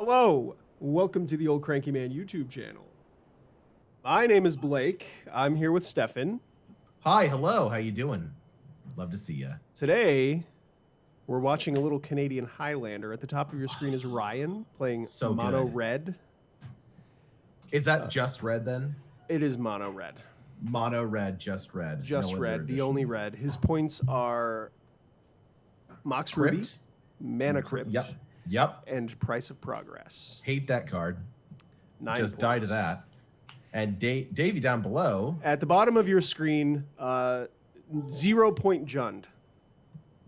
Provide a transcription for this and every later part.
Hello, welcome to the Old Cranky Man YouTube channel. My name is Blake. I'm here with Stefan. Hi, hello. How you doing? Love to see you. Today, we're watching a little Canadian Highlander. At the top of your screen is Ryan playing Mono Red. Is that just red then? It is Mono Red. Mono red, just red. Just red, the only red. His points are Mox Ruby, Mana Crypt, Yep. and Price of Progress. Hate that card. 9 just points. die to that. And Davey down below. At the bottom of your screen, 0 point Jund.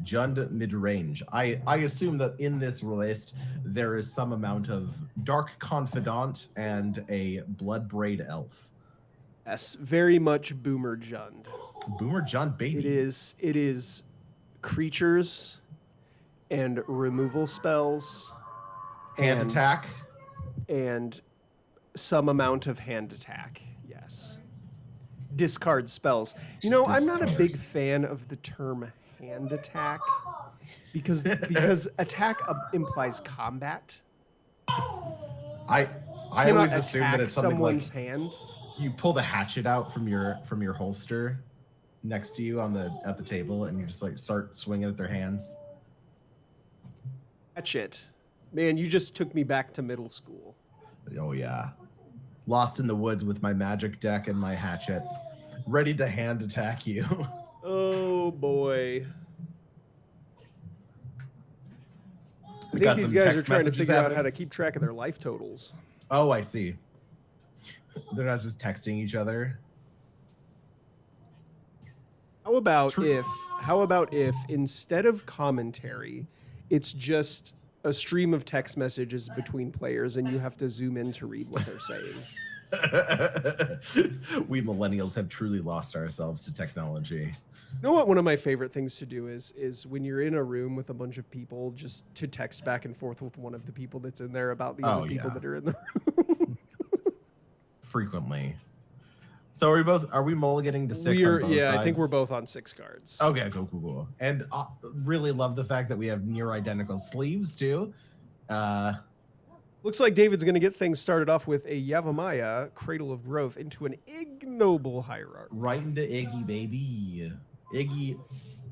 Jund mid-range. I assume that in this list there is some amount of Dark Confidant and a Bloodbraid Elf. Yes, very much Boomer Jund. Boomer Jund, baby. It is creatures and removal spells. Hand attack. And some amount of hand attack, yes. Discard spells. You know, I'm not a big fan of the term hand attack because attack implies combat. I always assume that it's something someone's like hand. You pull the hatchet out from your holster next to you at the table, and you just like start swinging at their hands. Hatchet, man, you just took me back to middle school. Oh yeah, lost in the woods with my magic deck and my hatchet, ready to hand attack you. Oh boy. I think these guys are trying to figure out how to keep track of their life totals. Oh, I see. They're not just texting each other. How about if instead of commentary, it's just a stream of text messages between players and you have to zoom in to read what they're saying? We millennials have truly lost ourselves to technology. You know what one of my favorite things to do is when you're in a room with a bunch of people, just to text back and forth with one of the people that's in there about the other people that are in the room. Frequently. So are we mulliganing to 6 on both sides? I think we're both on 6 cards. Okay, cool. And really love the fact that we have near identical sleeves too. Looks like David's going to get things started off with a Yavimaya, Cradle of Growth, into an ignoble hierarchy. Right into Iggy, baby. Iggy,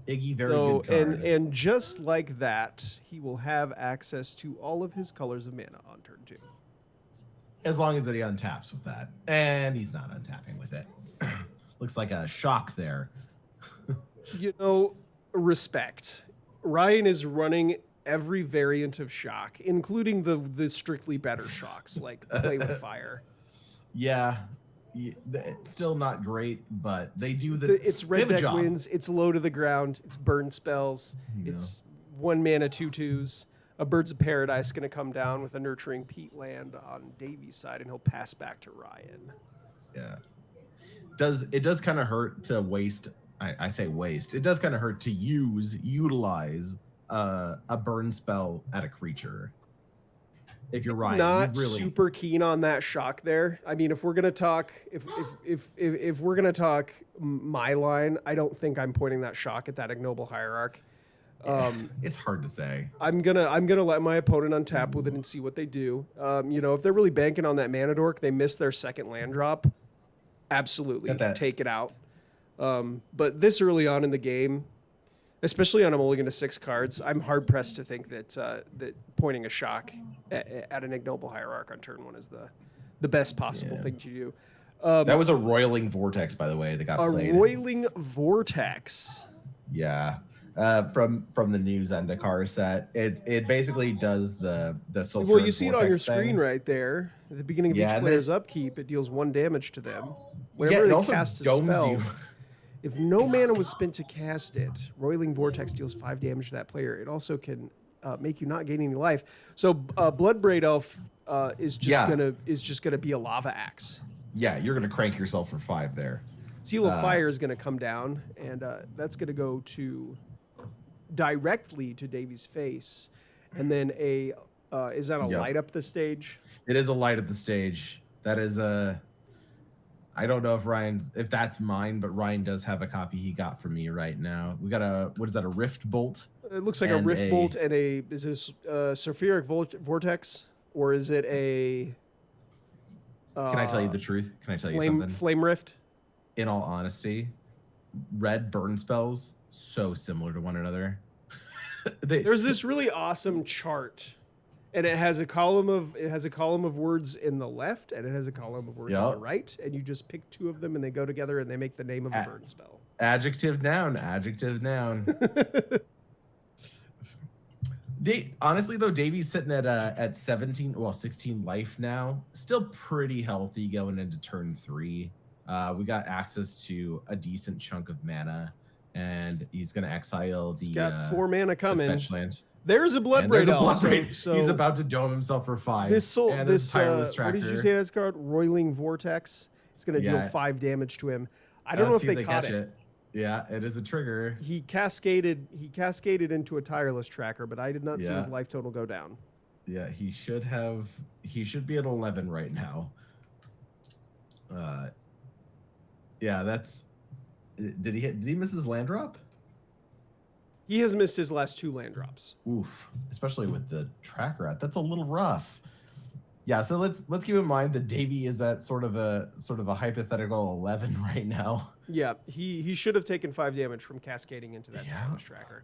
very good card. And just like that, he will have access to all of his colors of mana on turn 2. As long as that he untaps with that. And he's not untapping with it. Looks like a shock there. You know, respect. Ryan is running every variant of shock, including the strictly better shocks, like Play with Fire. Yeah. It's still not great, but they do it's red deck wins, it's low to the ground, it's burn spells, it's 1 mana 2/2s. A Birds of Paradise going to come down with a Nurturing Peatland on Davy's side, and he'll pass back to Ryan. Yeah. It does kind of hurt to waste. I say waste. It does kind of hurt to utilize a burn spell at a creature. If you're Ryan, not super keen on that shock there. I mean, if we're gonna talk, if we're gonna talk my line, I don't think I'm pointing that shock at that ignoble hierarch. It's hard to say. I'm gonna let my opponent untap with it and see what they do. You know, if they're really banking on that mana dork, they miss their second land drop. Absolutely, take it out. But this early on in the game, especially on a mulligan to 6 cards, I'm hard pressed to think that that pointing a shock at an ignoble hierarch on turn 1 is the best possible thing to do. That was a Roiling Vortex, by the way, that got played. A Roiling Vortex. Yeah. From the new Zendikar set, it basically does the sulfuric. Well, you see it on your screen right there at the beginning of each player's upkeep. It deals 1 damage to them. Whenever they cast a spell, if no mana was spent to cast it, Roiling Vortex deals 5 damage to that player. It also can make you not gain any life. So Bloodbraid Elf is just gonna be a lava axe. Yeah, you're gonna crank yourself for 5 there. Seal of Fire is gonna come down, and that's gonna go directly to Davy's face, and then is that a light up the stage? It is a light up the stage. That is a I don't know if that's mine, but Ryan does have a copy he got from me right now. We got what is that, a Rift Bolt? It looks like a Rift Bolt and is this Sulfuric Vortex? or is it a? Can I tell you the truth? Can I tell you something? Flame Rift. In all honesty, red burn spells so similar to one another. There's this really awesome chart, and it has a column of words in the left, and it has a column of words on the right, and you just pick 2 of them, and they go together, and they make the name of a burn spell. Adjective, noun. Adjective, noun. Honestly though, Davy's sitting at 16 life now, still pretty healthy going into turn 3. We got access to a decent chunk of mana, and he's going to exile the. He's got 4 mana coming. Fetch land. There's a Bloodbraid also. So he's about to dome himself for 5. This tireless tracker. What did you say that's called? Roiling Vortex. It's going to deal 5 damage to him. I don't know if they caught it. Yeah, it is a trigger. He cascaded into a tireless tracker, but I did not see his life total go down. Yeah, he should be at 11 right now. Yeah, that's. Did he miss his land drop? He has missed his last 2 land drops. Oof, especially with the tracker out. That's a little rough. Yeah, so let's keep in mind that Davy is at sort of a hypothetical 11 right now. Yeah, he should have taken 5 damage from cascading into that tireless tracker.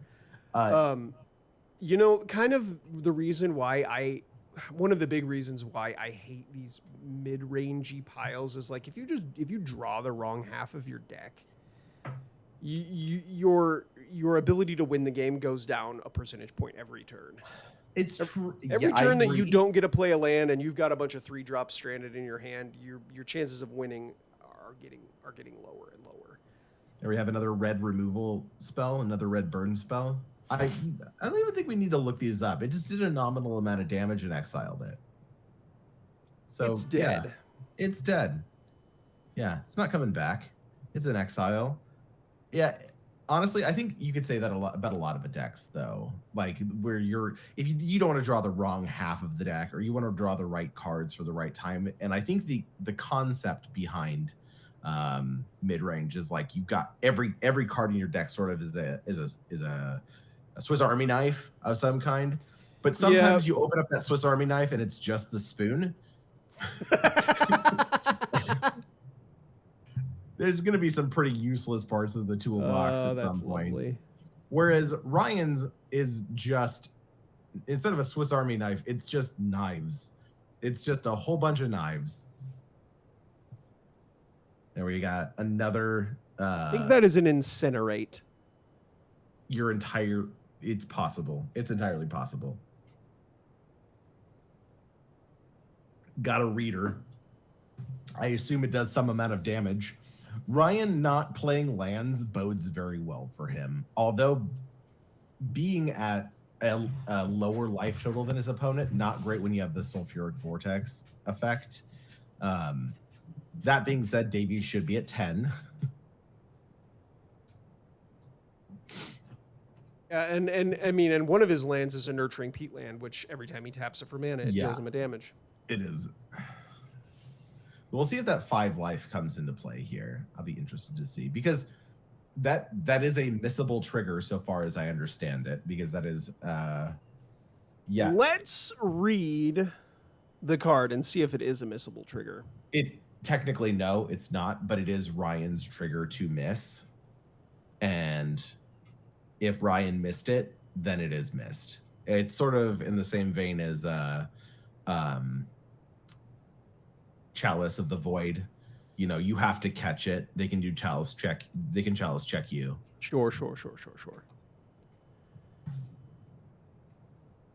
You know, kind of the reason why one of the big reasons why I hate these mid-rangey piles is like if you draw the wrong half of your deck, your ability to win the game goes down a percentage point every turn. It's true. Every turn that you don't get to play a land and you've got a bunch of 3-drops stranded in your hand, your chances of winning are getting lower and lower. There we have another red removal spell, another red burn spell. I don't even think we need to look these up. It just did a nominal amount of damage and exiled it. So it's dead. Yeah, it's dead. Yeah, it's not coming back. It's an exile. Yeah, honestly, I think you could say that about a lot of the decks, though. Like where if you don't want to draw the wrong half of the deck, or you want to draw the right cards for the right time. And I think the concept behind mid range is like you've got every card in your deck sort of is a Swiss Army knife of some kind. But sometimes you open up that Swiss Army knife and it's just the spoon. There's going to be some pretty useless parts of the toolbox at some points. Lovely. Whereas Ryan's is just, instead of a Swiss Army knife, it's just knives. It's just a whole bunch of knives. There we got another. I think that is an incinerate. It's possible. It's entirely possible. Got a reader. I assume it does some amount of damage. Ryan not playing lands bodes very well for him. Although being at a lower life total than his opponent, not great when you have the Sulfuric Vortex effect. That being said, Davey should be at 10. Yeah, and I mean, and one of his lands is a Nurturing Peatland, which every time he taps it for mana, it deals him a damage. It is. We'll see if that 5 life comes into play here. I'll be interested to see, because that is a missable trigger so far as I understand it, because that is Let's read the card and see if it is a missable trigger. It technically no, it's not, but it is Ryan's trigger to miss. And if Ryan missed it, then it is missed. It's sort of in the same vein as Chalice of the Void. You know, you have to catch it. They can do Chalice check. They can Chalice check you. Sure.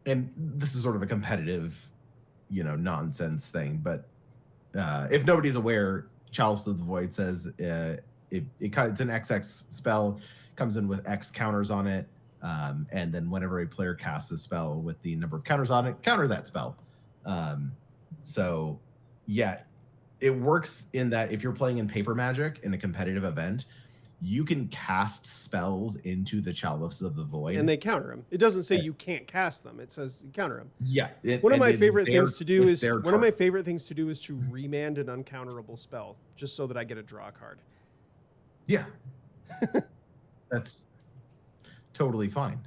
And this is sort of a competitive, nonsense thing. But if nobody's aware, Chalice of the Void says it's an XX spell. Comes in with X counters on it. And then whenever a player casts a spell with the number of counters on it, counter that spell. So, yeah, it works in that if you're playing in Paper Magic in a competitive event, you can cast spells into the Chalice of the Void. And they counter them. It doesn't say you can't cast them. It says you counter them. Yeah. One of my favorite things to do is to remand an uncounterable spell, just so that I get a draw card. Yeah. That's totally fine.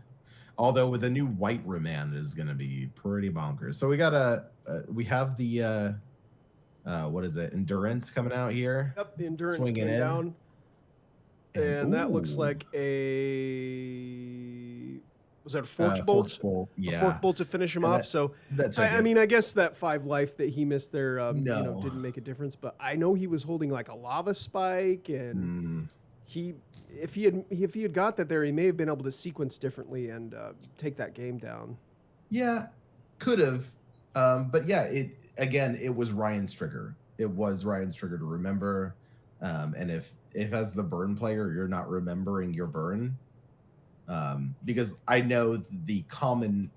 Although with the new white remand is going to be pretty bonkers. So we have the what is it? Endurance coming out here. Yep, the endurance Swinging came in. down. And that looks Ooh. like was that a forked bolt? Forked bolt. Yeah. A forked bolt to finish him off. So I mean, I guess that 5 life that he missed there, No. didn't make a difference. But I know he was holding like a lava spike, and if he had got that there, he may have been able to sequence differently and take that game down. Yeah, could have. But yeah, it was Ryan's trigger. It was Ryan's trigger to remember. And if as the burn player you're not remembering your burn, because I know the common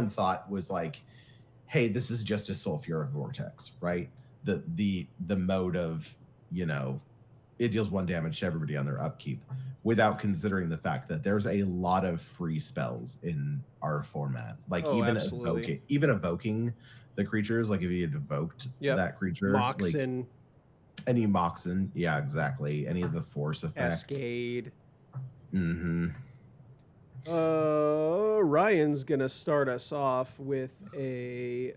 thought was like, hey, this is just a sulfuric vortex, right? The mode of, it deals 1 damage to everybody on their upkeep, without considering the fact that there's a lot of free spells in our format. Like even evoking the creatures, like if you had evoked that creature, Moxen. Like, any Moxen, yeah, exactly. Any of the force effects. Cascade. Mm-hmm. Ryan's gonna start us off with it's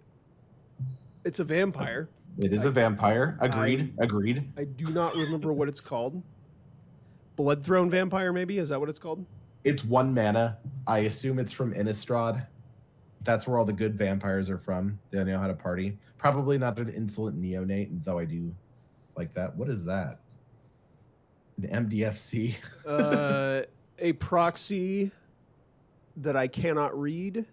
a vampire. It is a vampire. Agreed. I do not remember what it's called. Bloodthrone vampire, maybe? Is that what it's called? It's 1 mana. I assume it's from Innistrad. That's where all the good vampires are from. They know how to party. Probably not an insolent neonate, though I do like that. What is that? An MDFC? A proxy that I cannot read.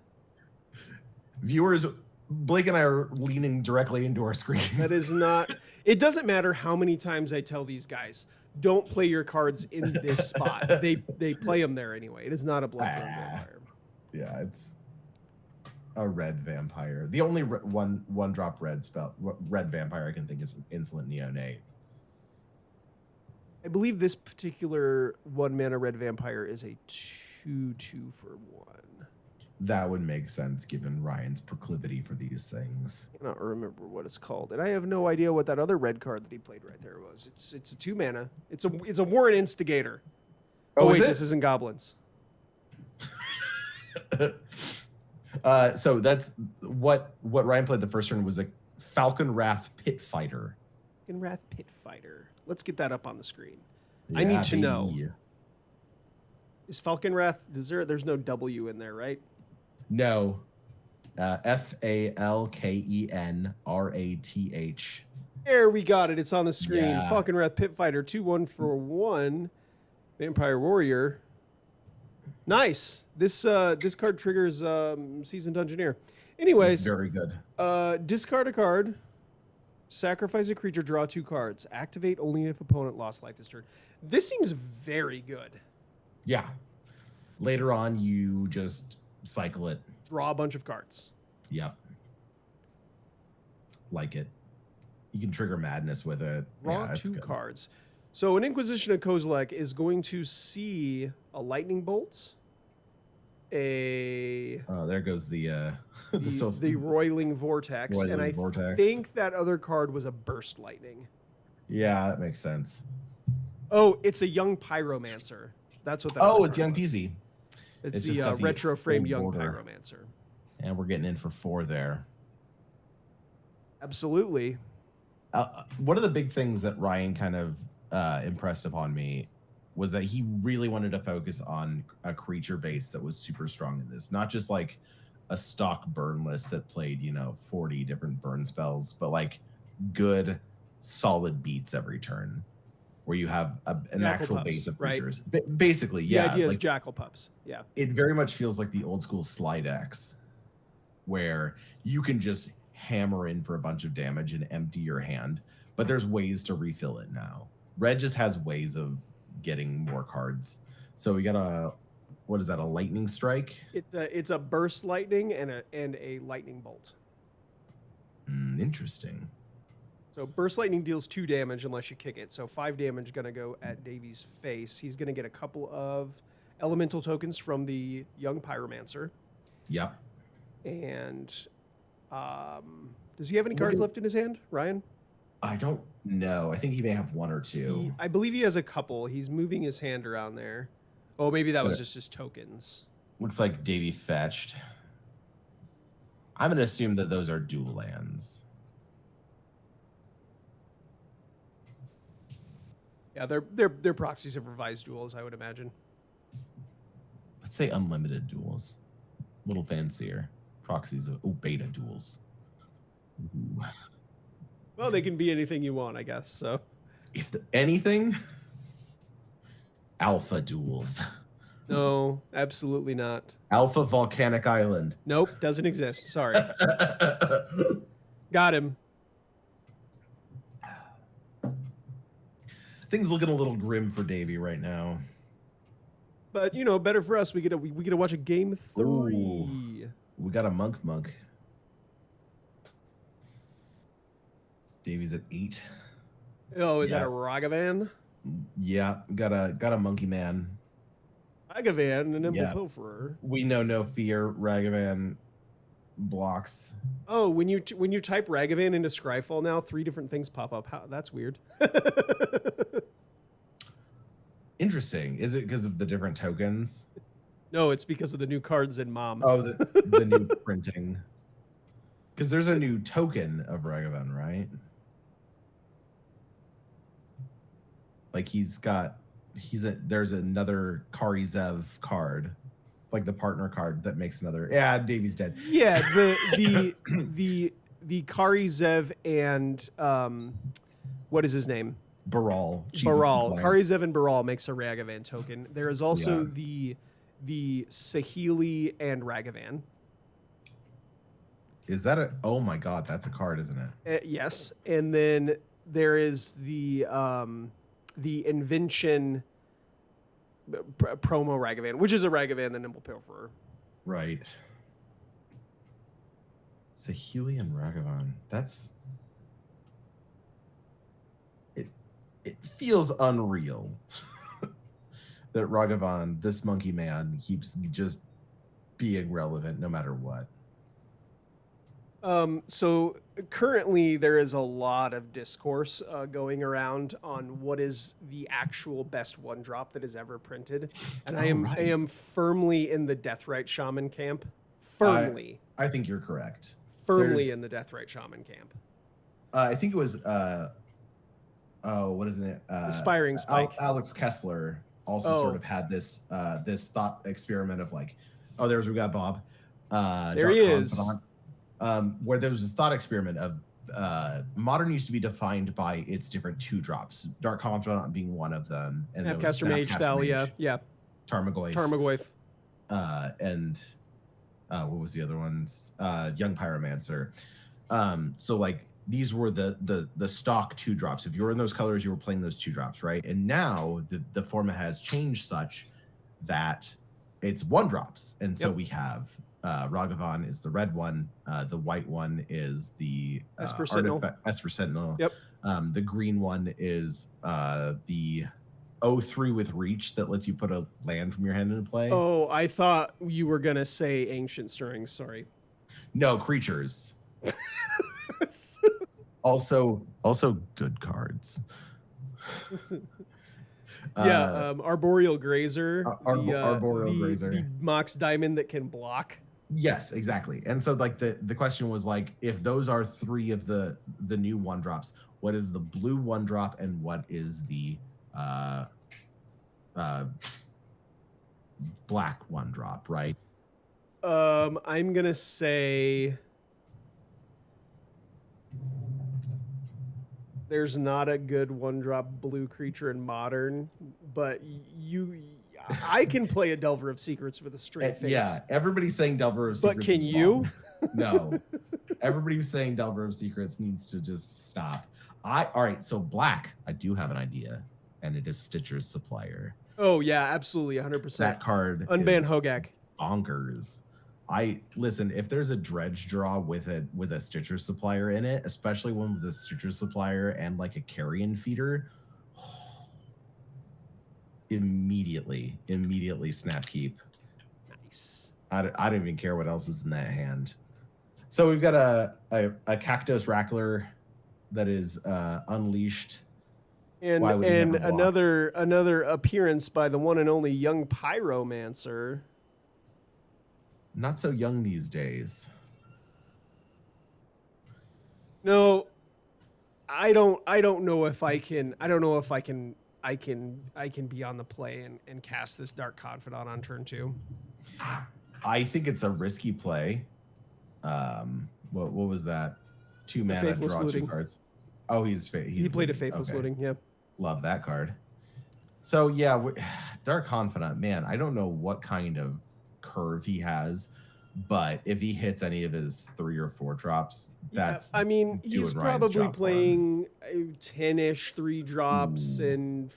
Viewers, Blake and I are leaning directly into our screen. That is not... It doesn't matter how many times I tell these guys, don't play your cards in this spot. They play them there anyway. It is not a bloodthrone vampire. Yeah, it's a red vampire. The only one drop red vampire I can think is Insolent Neonate. I believe this particular 1 mana red vampire is a 2/2 for 1. That would make sense given Ryan's proclivity for these things. I cannot remember what it's called, and I have no idea what that other red card that he played right there was. It's a 2 mana. It's a Warren Instigator. Oh wait, this isn't goblins. So that's what Ryan played the first turn was a Falcon Wrath Pit Fighter. Falcon Wrath Pit Fighter. Let's get that up on the screen. Yeah, I need to know. Is Falcon Wrath? There's no W in there, right? No. FalkenRath. There, we got it. It's on the screen. Yeah. Falcon Wrath Pit Fighter, 2/1 for 1. Vampire Warrior. Nice. This card triggers Seasoned Dungeoneer. Anyways, very good. Discard a card. Sacrifice a creature, draw 2 cards. Activate only if opponent lost life this turn. This seems very good. Yeah. Later on, you just cycle it. Draw a bunch of cards. Yep. Like it. You can trigger madness with it. Draw 2 cards. So an Inquisition of Kozilek is going to see a lightning bolt, there goes the roiling vortex, and I think that other card was a burst lightning. Yeah, that makes sense. Oh, it's a young pyromancer. That's what that. Oh, it's young peasy. It's the retro frame young pyromancer. And we're getting in for 4 there. Absolutely. One of the big things that Ryan kind of impressed upon me was that he really wanted to focus on a creature base that was super strong in this. Not just like a stock burn list that played, 40 different burn spells, but like good, solid beats every turn where you have an actual base of creatures. Right? Basically, yeah. The idea is Jackal Pups. Yeah. It very much feels like the old school slide X where you can just hammer in for a bunch of damage and empty your hand, but there's ways to refill it now. Red just has ways of getting more cards. So we got a lightning strike? It's a burst lightning and a lightning bolt. Interesting. So burst lightning deals 2 damage unless you kick it. So 5 damage gonna go at Davy's face. He's gonna get a couple of elemental tokens from the young pyromancer. Yep. And does he have any cards left in his hand, Ryan? I don't know. I think he may have 1 or 2. I believe he has a couple. He's moving his hand around there. Oh, maybe that was just his tokens. Looks like Davy fetched. I'm going to assume that those are dual lands. Yeah, they're proxies of revised duels, I would imagine. Let's say unlimited duels. A little fancier. Proxies of beta duels. Ooh. Well, they can be anything you want, I guess. So, if anything, alpha duels. No, absolutely not. Alpha Volcanic Island. Nope, doesn't exist. Sorry. Got him. Things looking a little grim for Davey right now. But you know, better for us. We get to watch a game 3. Ooh, we got a monk. Davey's at 8. Oh, is that a Ragavan? Yeah, got a monkey man. Ragavan, an nimble pilferer. We know no fear. Ragavan blocks. Oh, when you type Ragavan into Scryfall now, 3 different things pop up. That's weird. Interesting. Is it because of the different tokens? No, it's because of the new cards in Mom. Oh, the new printing. Because there's a new token of Ragavan, right? Like there's another Karizev card, like the partner card that makes another. Yeah, Davey's dead. Yeah, the Karizev and what is his name? Baral. Karizev and Baral makes a Ragavan token. There is also the Sahili and Ragavan. Is that oh my god, that's a card, isn't it? Yes, and then there is the Invention promo Ragavan, which is a Ragavan, the Nimble Pilferer. Right. Sahili and Ragavan. That's it feels unreal that Ragavan, this monkey man, keeps just being relevant no matter what. So currently there is a lot of discourse going around on what is the actual best 1-drop that is ever printed, and I am firmly in the Deathrite Shaman camp. Firmly. I think you're correct. Firmly in the Deathrite Shaman camp. I think it was what is it? Aspiring Spike. Alex Kessler also sort of had this this thought experiment of like, oh, we got Bob. There he is. Where there was this thought experiment of Modern used to be defined by its different 2-drops. Dark Confidant being one of them. And Snapcaster Mage, Thalia, yeah. Tarmogoyf. And what was the other ones? Young Pyromancer. So like these were the stock 2-drops. If you were in those colors, you were playing those 2-drops, right? And now the format has changed such that it's 1-drops. And so we have Ragavan is the red one. The white one is the Esper Sentinel. Esper Sentinel. Yep. The green one is the 0-3 with reach that lets you put a land from your hand into play. Oh, I thought you were gonna say Ancient Stirrings. Sorry. No, creatures. also good cards. Arboreal Grazer. Arboreal Grazer. The Mox Diamond that can block. Yes, exactly. And so like the question was like, if those are 3 of the new 1-drops, what is the blue 1-drop and what is the black 1-drop, right? I'm gonna say there's not a good 1-drop blue creature in Modern, but I can play a Delver of Secrets with a straight face. Yeah, everybody's saying Delver of Secrets. But can you? No. Everybody who's saying Delver of Secrets needs to just stop. All right, so black, I do have an idea, and it is Stitcher's Supplier. Oh yeah, absolutely, 100%. That card Unban Hogak. Bonkers. Listen, if there's a dredge draw with a Stitcher Supplier in it, especially one with a Stitcher Supplier and like a carrion feeder, immediately snap keep. Nice. I don't even care what else is in that hand. So we've got a Cactus Rackler that is unleashed. And another appearance by the one and only Young Pyromancer. Not so young these days. No, I don't know if I can. I don't know if I can. I can be on the play and cast this Dark Confidant on turn 2. I think it's a risky play. What was that? 2 mana, Faithless draw 2 Looting. cards. Oh, he played a Faithless okay. Looting. Yeah. Love that card. So yeah, Dark Confidant, man, I don't know what kind of curve he has, but if he hits any of his 3 or 4 drops, that's I mean, he's probably playing 10-ish 3 drops and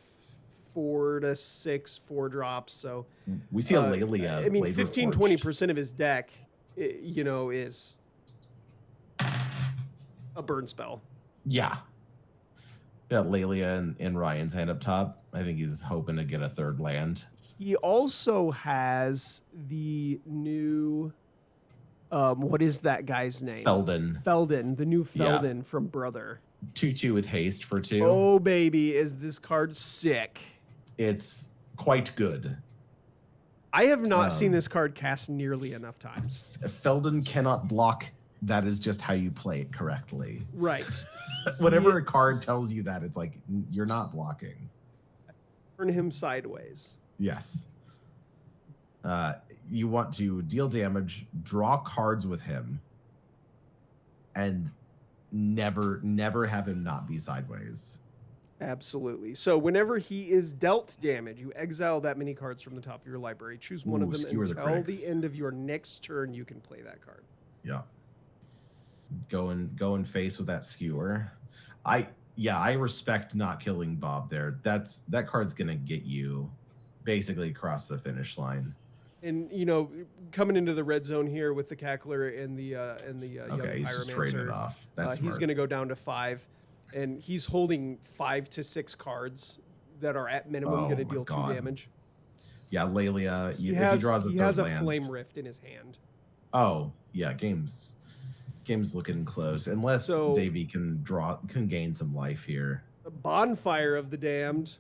4 to 6 4 drops. So we see a Lelia. I mean, 15-20% of his deck, is a burn spell. Yeah. Got Lelia and Ryan's hand up top. I think he's hoping to get a 3rd land. He also has the new, what is that guy's name? Feldon, the new Feldon from Brother. 2/2 with haste for 2. Oh, baby, is this card sick. It's quite good. I have not seen this card cast nearly enough times. Feldon cannot block. That is just how you play it correctly. Right. Whenever a card tells you that, it's like, you're not blocking. Turn him sideways. Yes. You want to deal damage, draw cards with him, and never have him not be sideways. Absolutely. So whenever he is dealt damage, you exile that many cards from the top of your library. Choose one of them until the end of your next turn. You can play that card. Yeah. Go and face with that skewer. I respect not killing Bob there. That card's gonna get you basically across the finish line. And coming into the red zone here with the Cackler and the young Pyromancer, he's just trading it off. That's he's gonna go down to 5, and he's holding 5 to 6 cards that are at minimum gonna deal 2 damage. Yeah, Lelia. He has a Flame Rift in his hand. Oh yeah, game's looking close unless Davey can gain some life here. The Bonfire of the Damned.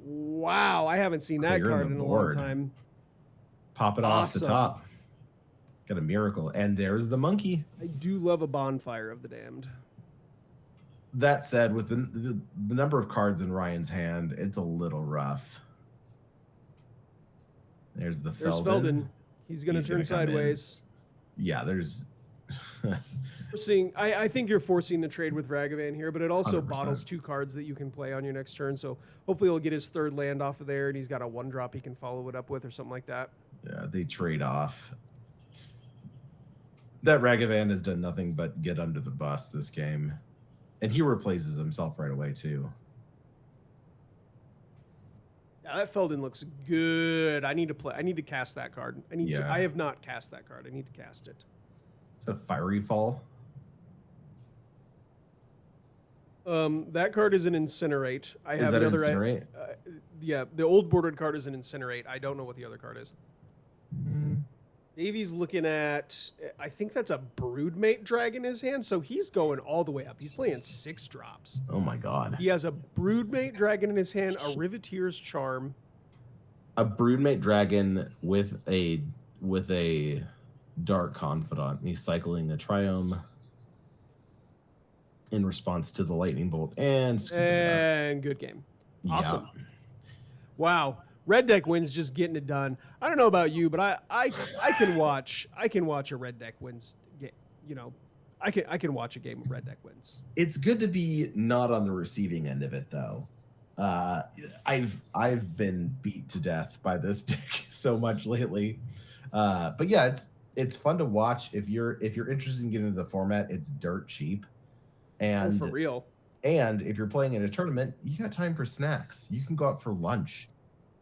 Wow, I haven't seen that card in a long time. Pop it off the top. Got a miracle, and there's the monkey. I do love a Bonfire of the Damned. That said, with the number of cards in Ryan's hand, it's a little rough. There's Feldon. He's going to turn sideways. Yeah, there's... I think you're forcing the trade with Ragavan here, but it also 100%. Bottles 2 cards that you can play on your next turn. So hopefully he'll get his 3rd land off of there, and he's got a 1-drop he can follow it up with or something like that. Yeah, they trade off. That Ragavan has done nothing but get under the bus this game. And he replaces himself right away, too. Yeah, that Feldon looks good. I need to cast that card. I have not cast that card. I need to cast it. The Fiery Fall. That card is an Incinerate. I have another Incinerate? Yeah, the old bordered card is an Incinerate. I don't know what the other card is. Davey's looking at, I think that's a Broodmate Drag in his hand, so he's going all the way up. He's playing 6 drops. Oh my god. He has a Broodmate Dragon in his hand, a Riveteer's Charm. A Broodmate Dragon with a Dark Confidant. He's cycling a Triome in response to the Lightning Bolt and good game. Awesome. Yeah. Wow. Red deck wins just getting it done. I don't know about you, but I can watch a red deck wins. I can watch a game of red deck wins. It's good to be not on the receiving end of it though. I've been beat to death by this deck so much lately. But yeah, it's fun to watch if you're interested in getting into the format. It's dirt cheap, and for real. And if you're playing in a tournament, you got time for snacks. You can go out for lunch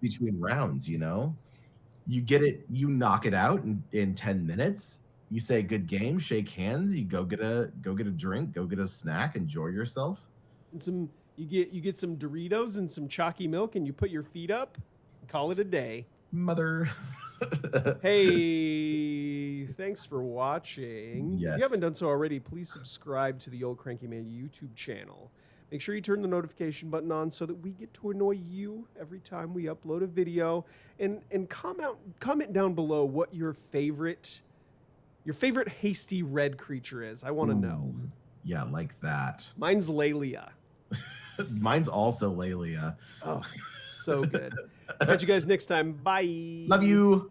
between rounds. You get it. You knock it out in 10 minutes. You say good game, shake hands. You go get a drink, go get a snack, enjoy yourself. And you get some Doritos and some chalky milk, and you put your feet up. Call it a day. Mother. Hey, thanks for watching. Yes. If you haven't done so already, please subscribe to the Old Cranky Man YouTube channel. Make sure you turn the notification button on so that we get to annoy you every time we upload a video. And comment down below what your favorite hasty red creature is. I want to know. Yeah, like that. Mine's Laelia. Mine's also Laelia. Oh, so good. Catch you guys next time. Bye. Love you.